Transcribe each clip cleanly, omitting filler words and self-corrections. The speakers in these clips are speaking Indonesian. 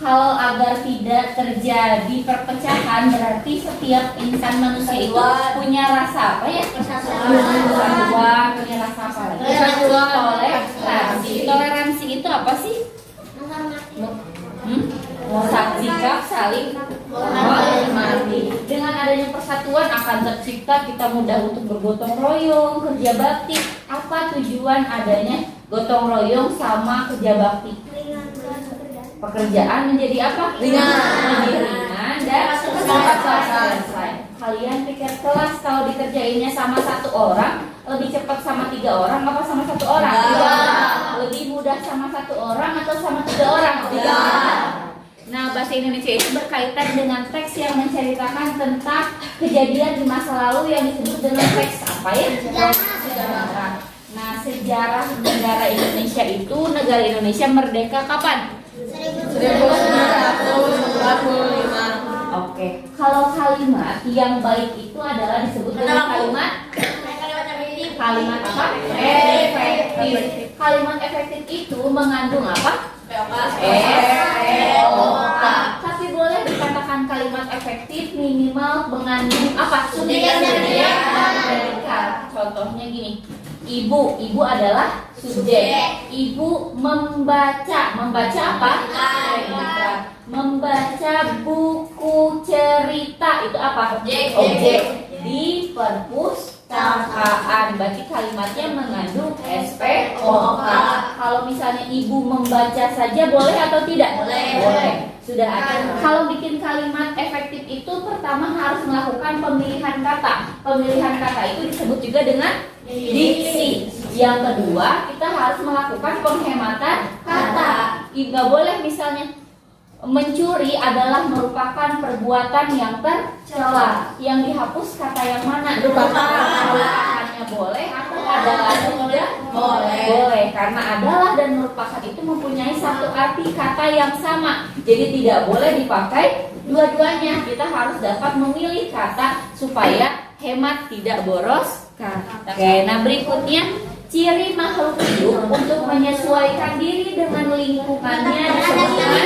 Kalau agar tidak terjadi perpecahan, berarti setiap insan manusia itu punya rasa apa ya? Persatuan, punya rasa apa lagi? Toleransi. Toleransi itu apa sih? Sikap saling menghormati. Dengan adanya persatuan akan tercipta kita mudah untuk bergotong royong, kerja bakti. Apa tujuan adanya gotong royong sama kerja bakti? Pekerjaan menjadi apa? Ringan dan cepat selesai. Kalian pikir kelas kalau dikerjainnya sama satu orang lebih cepat sama 3 orang apa sama 1 orang? Lebih mudah sama 1 orang atau sama 3 orang? Nah, bahasa Indonesia itu berkaitan dengan teks yang menceritakan tentang kejadian di masa lalu yang disebut dengan teks apa ya? Sejarah. Nah, sejarah negara Indonesia itu, negara Indonesia merdeka kapan? 1945. Oke. Kalau kalimat yang baik itu adalah disebut dengan kalimat apa? Efektif. Kalimat efektif itu mengandung apa? Tapi boleh dikatakan kalimat efektif minimal mengandung apa? Subjek dan predikat. Contohnya gini. Ibu adalah subjek. Ibu membaca apa? Membaca buku cerita itu apa? Objek. Di perpustakaan. Berarti kalimatnya mengandung SPOK. Kalau misalnya ibu membaca saja boleh atau tidak? Boleh. Sudah ada. Kalau bikin kalimat efektif itu pertama harus melakukan pemilihan kata. Pemilihan kata itu disebut juga dengan diksi. Yang kedua, kita harus melakukan penghematan kata. Nggak boleh misalnya mencuri adalah merupakan perbuatan yang tercela. Yang dihapus kata yang mana? Merupakannya boleh atau adalah tidak? Boleh. Karena adalah dan merupakan itu mempunyai satu arti kata yang sama. Jadi tidak boleh dipakai dua-duanya. Kita harus dapat memilih kata supaya hemat, tidak boros kata. Oke, nah berikutnya ciri makhluk hidup untuk menyesuaikan diri dengan lingkungannya disebut dengan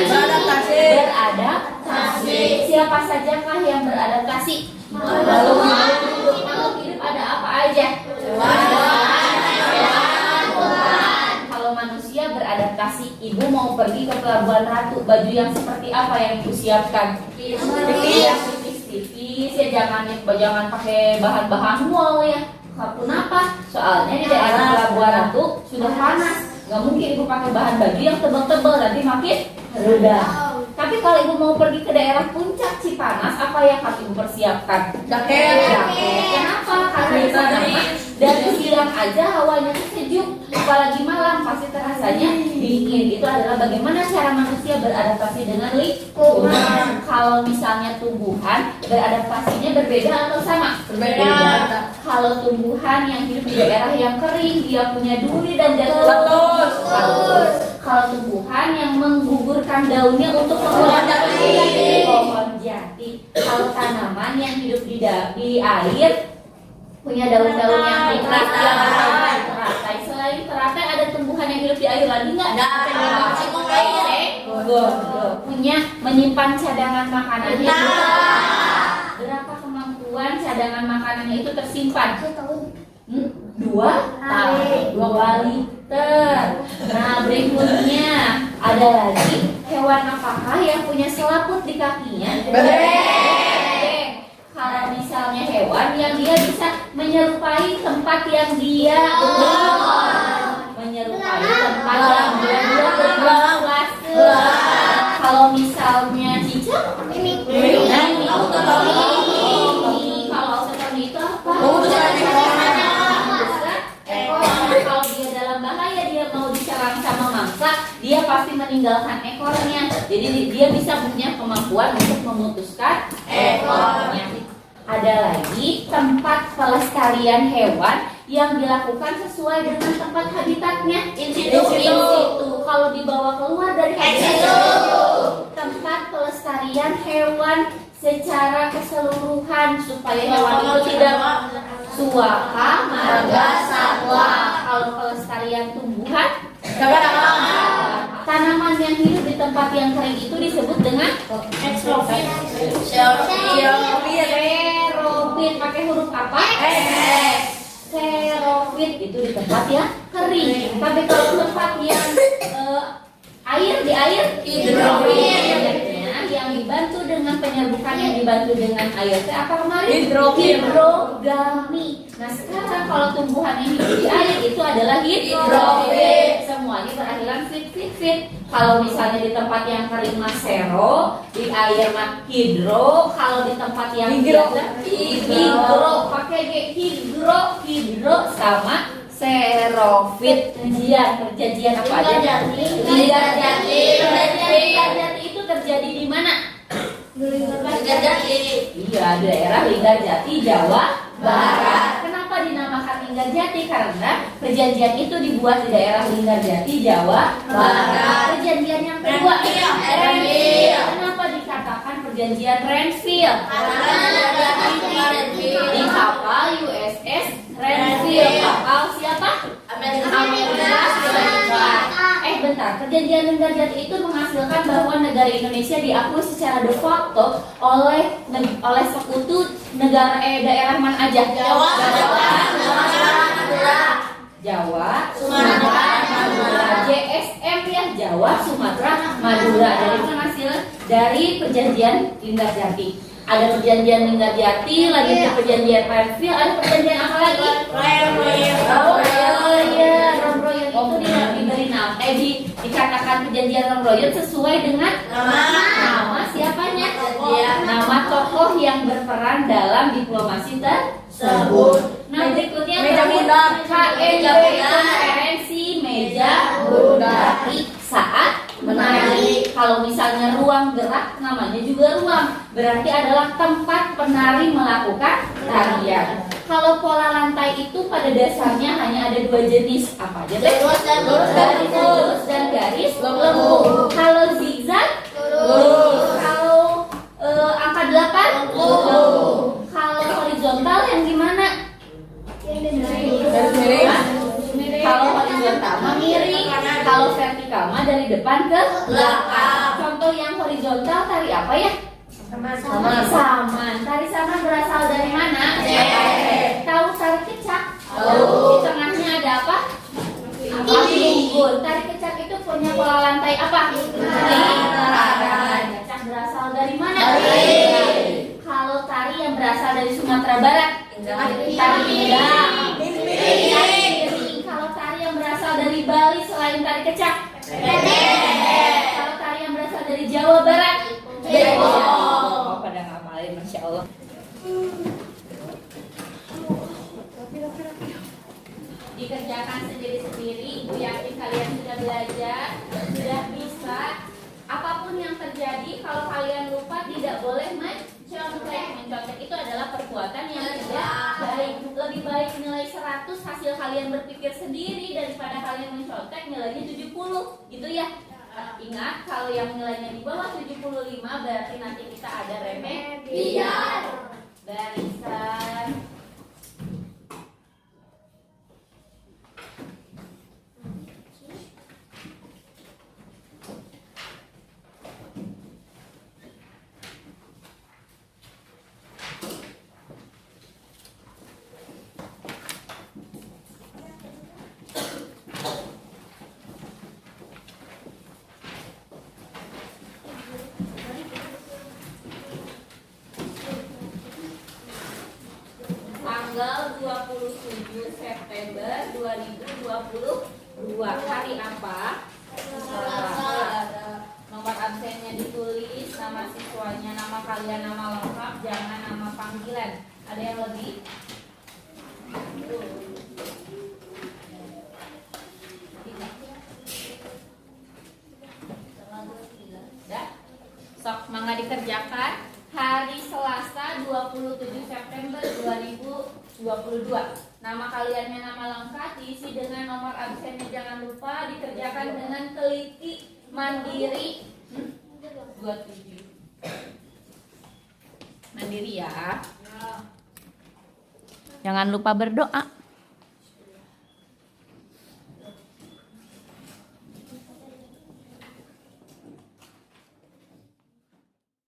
beradaptasi. Siapa sajakah yang beradaptasi? Makhluk hidup ada apa aja? Kalau manusia beradaptasi, ibu mau pergi ke Pelabuhan Ratu, baju yang seperti apa yang ibu siapkan? Tipis ya, jangan pakai bahan-bahan wool ya. Kenapa? Soalnya di daerah Pelabuhan Ratu sudah panas, nggak mungkin ibu pakai bahan baju yang tebal-tebal, nanti makin rendah. Tapi kalau ibu mau pergi ke daerah puncak Cipanas, apa yang harus ibu persiapkan? Jaket. Kenapa? Karena di sana dari siang aja hawanya sejuk, apalagi malam pasti terasanya dingin. Itu adalah bagaimana cara manusia beradaptasi dengan lingkungan. Kalau misalnya tumbuhan beradaptasinya berbeda atau sama? Berbeda. Kalau tumbuhan yang hidup di daerah yang kering, dia punya duri dan bagus. Kalau tumbuhan yang menggugurkan daunnya untuk mengolah pohon jati. Kalau tanaman yang hidup di air punya daun-daun yang teratai. Selain teratai ada tumbuhan yang hidup di air lagi nggak? Punya menyimpan cadangan makanannya. Berapa kemampuan cadangan makanannya itu tersimpan? 2 liter. Nah berikutnya ada lagi hewan apakah yang punya selaput di kakinya? Kalau misalnya hewan yang dia bisa menyerupai tempat yang dia berpuasa. Kalau misalnya cicak, kalau autonomi itu apa? Kalau dia dalam bahaya, dia mau diserang sama mangsa, dia pasti meninggalkan ekornya. Jadi dia bisa punya kemampuan untuk memutuskan ekornya. Ada lagi tempat pelestarian hewan yang dilakukan sesuai dengan tempat habitatnya. In situ. Kalau dibawa keluar dari habitat, tempat pelestarian hewan secara keseluruhan supaya hewan itu tidak suaka, marga, satwa. Kalau pelestarian tumbuhan, Tanaman yang hidup di tempat yang kering itu disebut dengan xerofit. Xerofit pakai huruf apa? Xerofit itu di tempat yang kering. Tapi kalau tempat yang air di air hidrofit. Yang dibantu dengan penyerbukan yang dibantu dengan air itu apa kemarin? Hidrogami. Nah sekarang kalau tumbuhan yang hidup di air itu adalah hidrofit. Semuanya berakhiran fit. Kalau misalnya di tempat yang kering mas sero, di air mah hidro. Kalau di tempat yang hidro pakai hidro sama xerofit. Perjanjian apa aja? Linggar Jati itu terjadi di mana? Linggar Jati. Iya, daerah Linggar Jati, Jawa Barat. Kenapa dinamakan Linggar Jati? Karena perjanjian itu dibuat di daerah Linggar Jati, Jawa Barat. Perjanjian yang kedua, Renville. Kenapa dikatakan perjanjian Renville? Di kapal USS Renville. Kapal siapa? Bentar, perjanjian Linggar Jati itu menghasilkan bahwa negara Indonesia diakui secara de facto oleh sekutu negara daerah mana aja? Jawa, Sumatera, Madura. JSM ya, Jawa, Sumatera, Madura. Dari hasil dari perjanjian Linggar Jati. Ada perjanjian Linggar Jati, lagi perjanjian Renville, ada perjanjian apa lagi? Dikatakan perjanjian Royal sesuai dengan nama siapanya? Nama tokoh yang berperan dalam diplomasi tersebut. Nah berikutnya konferensi meja bundar saat menari. Kalau misalnya ruang gerak namanya juga ruang, berarti adalah tempat penari melakukan tarian. Kalau pola lantai itu pada dasarnya hanya ada dua jenis, apa aja? Garis lurus dan garis lembut. Kalau zigzag, kalau angka 8, kalau horizontal yang gimana? Kalau horizontal miring, kalau vertikal mah dari depan ke belakang. Contoh yang horizontal tari apa ya? Saman. Tari saman berasal dari mana? Tahu tari kecak? Di tengahnya ada apa? Api unggun. Tari kecak itu punya pola lantai apa? Lingkaran. Kecak berasal dari mana? Kalau tari yang berasal dari Sumatera Barat, tari pinggang. Kalau tari yang berasal dari Bali selain tari kecak, kalau tari yang berasal dari Jawa Barat, pada ngapalin, masya Allah. Dikerjakan sendiri-sendiri. Ibu yakin kalian sudah belajar, sudah bisa. Apapun yang terjadi, kalau kalian lupa tidak boleh mencontek. Mencontek itu adalah perbuatan yang tidak baik. Lebih baik nilai 100 hasil kalian berpikir sendiri daripada kalian mencontek nilainya 70, gitu ya. Ingat, kalau yang nilainya di bawah 75 berarti nanti kita ada remedial. Barisan. Tanggal 27 September 2022. Hari apa? Nomor absennya ditulis, nama siswanya, nama kalian, nama lengkap, jangan nama panggilan. Ada yang lebih? Ya? Sok, mangga dikerjakan. Hari Selasa 27 September 2022. Nama kaliannya nama lengkap diisi dengan nomor absennya, jangan lupa dikerjakan dengan teliti, mandiri. 27 mandiri ya. Jangan lupa berdoa.